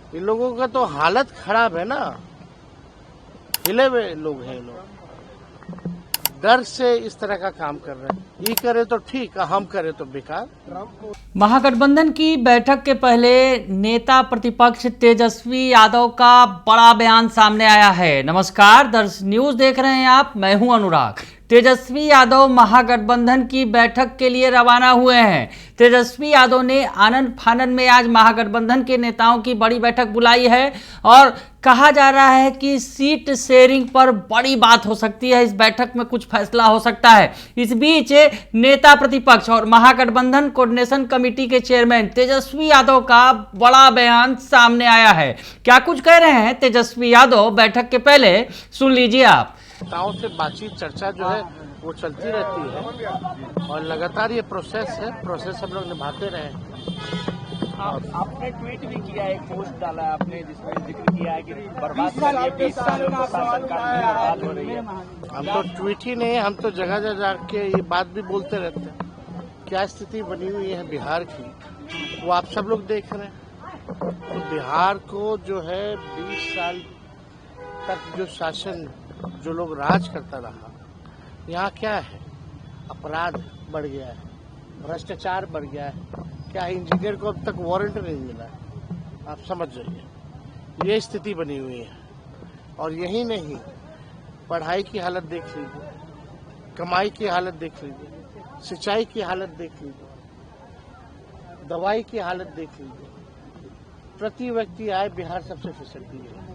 इन लोगों का तो हालत खराब है ना, हिले हुए लोग हैं लोग, डर से इस तरह का काम कर रहे हैं। ये करे तो ठीक, हम करे तो बेकार। महागठबंधन की बैठक के पहले नेता प्रतिपक्ष तेजस्वी यादव का बड़ा बयान सामने आया है। नमस्कार, दर्श न्यूज देख रहे हैं आप, मैं हूं अनुराग। तेजस्वी यादव महागठबंधन की बैठक के लिए रवाना हुए हैं। तेजस्वी यादव ने आनन फानन में आज महागठबंधन के नेताओं की बड़ी बैठक बुलाई है और कहा जा रहा है कि सीट शेयरिंग पर बड़ी बात हो सकती है। इस बैठक में कुछ फैसला हो सकता है। इस बीच नेता प्रतिपक्ष और महागठबंधन कोऑर्डिनेशन कमेटी के चेयरमैन तेजस्वी यादव का बड़ा बयान सामने आया है। क्या कुछ कह रहे हैं तेजस्वी यादव बैठक के पहले, सुन लीजिए आप। नेताओं से बातचीत चर्चा जो है वो चलती रहती है और लगातार ये प्रोसेस है, प्रोसेस हम लोग निभाते रहे। आपने ट्वीट भी किया, एक पोस्ट डाला है आपने जिसमें जिक्र किया है कि बर्बाद करिए 20 सालों में शासनकाल में बर्बाद हो रही है। हम तो ट्वीट ही नहीं, हम तो जगह जगह जाके ये बात भी बोलते रहते हैं। क्या स्थिति बनी हुई है बिहार की, वो आप सब लोग देख रहे हैं। तो बिहार को जो है 20 साल तक जो शासन, जो लोग राज करता रहा, यहाँ क्या है, अपराध बढ़ गया है, भ्रष्टाचार बढ़ गया है। क्या इंजीनियर को अब तक वारंट नहीं मिला है, आप समझ जाइए। ये स्थिति बनी हुई है। और यही नहीं, पढ़ाई की हालत देख लीजिए, कमाई की हालत देख लीजिए, सिंचाई की हालत देख लीजिए, दवाई की हालत देख लीजिए। प्रति व्यक्ति आय बिहार सबसे फिसड्डी है,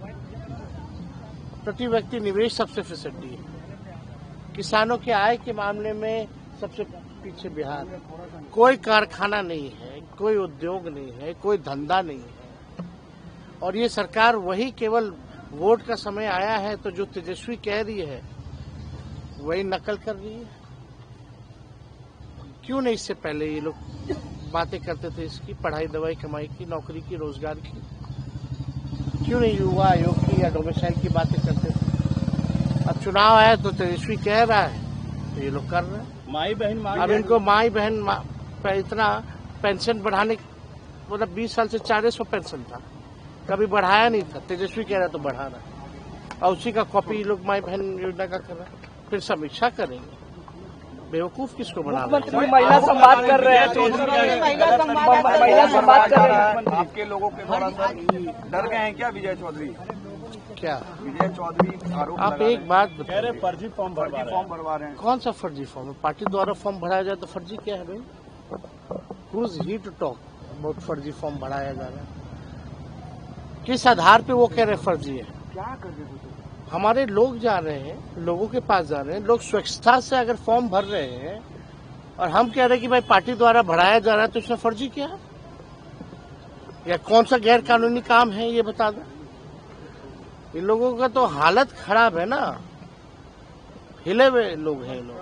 प्रति व्यक्ति निवेश सबसे फिसड्डी है, किसानों के आय के मामले में सबसे पीछे बिहार। कोई कारखाना नहीं है, कोई उद्योग नहीं है, कोई धंधा नहीं है। और ये सरकार वही केवल वोट का समय आया है तो जो तेजस्वी कह रही है वही नकल कर रही है। क्यों नहीं इससे पहले ये लोग बातें करते थे इसकी, पढ़ाई, दवाई, कमाई की, नौकरी की, रोजगार की? क्यों नहीं युवा आयोग की या डोमिसाइल की बातें करते थे? अब चुनाव आया तो तेजस्वी कह रहा है तो ये लोग कर रहे हैं। माई बहन अब इनको माई बहन इतना पेंशन बढ़ाने, मतलब 20 साल से 400 पेंशन था, कभी बढ़ाया नहीं था। तेजस्वी कह रहा तो बढ़ा रहा है और उसी का कॉपी लोग माई बहन योजना का कर रहे हैं। फिर समीक्षा करेंगे। बेवकूफ किसको बना रहे हैं? महिला संवाद कर रहे हैं, महिला संवाद कर रहे हैं। आपके लोगों के थोड़ा सा डर गए हैं क्या विजय चौधरी? क्या विजय चौधरी आरोप आप एक बात बताइए, फर्जी फॉर्म भरवा रहे हैं। कौन सा फर्जी फॉर्म है? पार्टी द्वारा फॉर्म भराया जाए तो फर्जी क्या है भाई? Who is he to talk about फर्जी फॉर्म भराया जा रहा है? किस आधार पे वो कह रहे फर्जी है? क्या कर रहे थे? हमारे लोग जा रहे हैं, लोगों के पास जा रहे हैं, लोग स्वच्छता से अगर फॉर्म भर रहे हैं और हम कह रहे हैं कि भाई पार्टी द्वारा भराया जा रहा है, तो इसमें फर्जी क्या है? या कौन सा गैर कानूनी काम है ये बता दो। इन लोगों का तो हालत खराब है ना, हिले हुए लोग हैं लोग,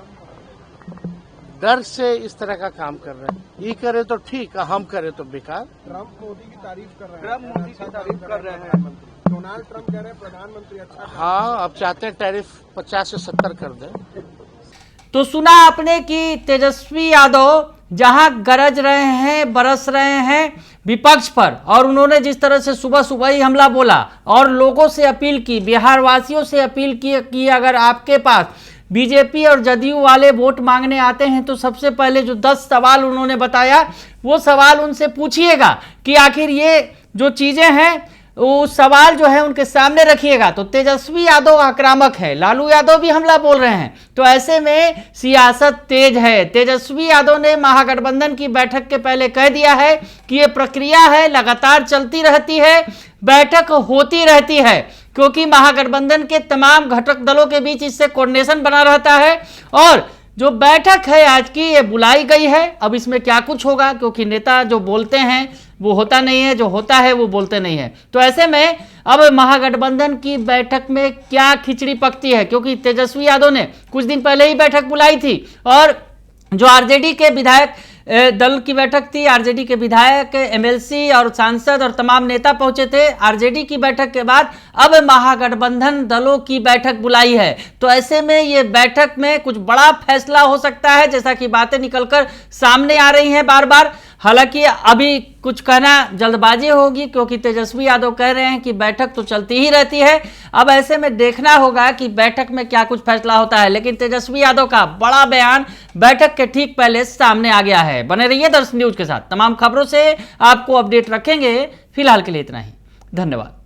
डर से इस तरह का काम कर रहे हैं। ये करे तो ठीक, हम करे तो बेकार। ट्रम्प मोदी की तारीफ कर रहे हैं, ट्रम्प मोदी की तारीफ कर रहे हैं। डोनाल्ड ट्रम्प कह रहे हैं प्रधानमंत्री अच्छा। हाँ, अब चाहते हैं टैरिफ 50 से 70 कर दें। तो सुना आपने कि तेजस्वी यादव जहां गरज रहे हैं, बरस रहे हैं विपक्ष पर, और उन्होंने जिस तरह से सुबह सुबह ही हमला बोला और लोगों से अपील की, बिहार वासियों से अपील की कि अगर आपके पास बीजेपी और जदयू वाले वोट मांगने आते हैं तो सबसे पहले जो 10 सवाल उन्होंने बताया, वो सवाल उनसे पूछिएगा कि आखिर ये जो चीजें हैं वो सवाल जो है उनके सामने रखिएगा। तो तेजस्वी यादव आक्रामक है, लालू यादव भी हमला बोल रहे हैं, तो ऐसे में सियासत तेज है। तेजस्वी यादव ने महागठबंधन की बैठक के पहले कह दिया है कि ये प्रक्रिया है, लगातार चलती रहती है, बैठक होती रहती है, क्योंकि महागठबंधन के तमाम घटक दलों के बीच इससे कोऑर्डिनेशन बना रहता है। और जो बैठक है आज की, ये बुलाई गई है। अब इसमें क्या कुछ होगा, क्योंकि नेता जो बोलते हैं वो होता नहीं है, जो होता है वो बोलते नहीं है। तो ऐसे में अब महागठबंधन की बैठक में क्या खिचड़ी पकती है, क्योंकि तेजस्वी यादव ने कुछ दिन पहले ही बैठक बुलाई थी और जो आरजेडी के विधायक दल की बैठक थी, आरजेडी के विधायक, एमएलसी और सांसद और तमाम नेता पहुंचे थे। आरजेडी की बैठक के बाद अब महागठबंधन दलों की बैठक बुलाई है। तो ऐसे में ये बैठक में कुछ बड़ा फैसला हो सकता है, जैसा कि बातें निकलकर सामने आ रही हैं बार बार। हालांकि अभी कुछ कहना जल्दबाजी होगी, क्योंकि तेजस्वी यादव कह रहे हैं कि बैठक तो चलती ही रहती है। अब ऐसे में देखना होगा कि बैठक में क्या कुछ फैसला होता है। लेकिन तेजस्वी यादव का बड़ा बयान बैठक के ठीक पहले सामने आ गया है। बने रहिए दर्शन न्यूज के साथ, तमाम खबरों से आपको अपडेट रखेंगे। फिलहाल के लिए इतना ही, धन्यवाद।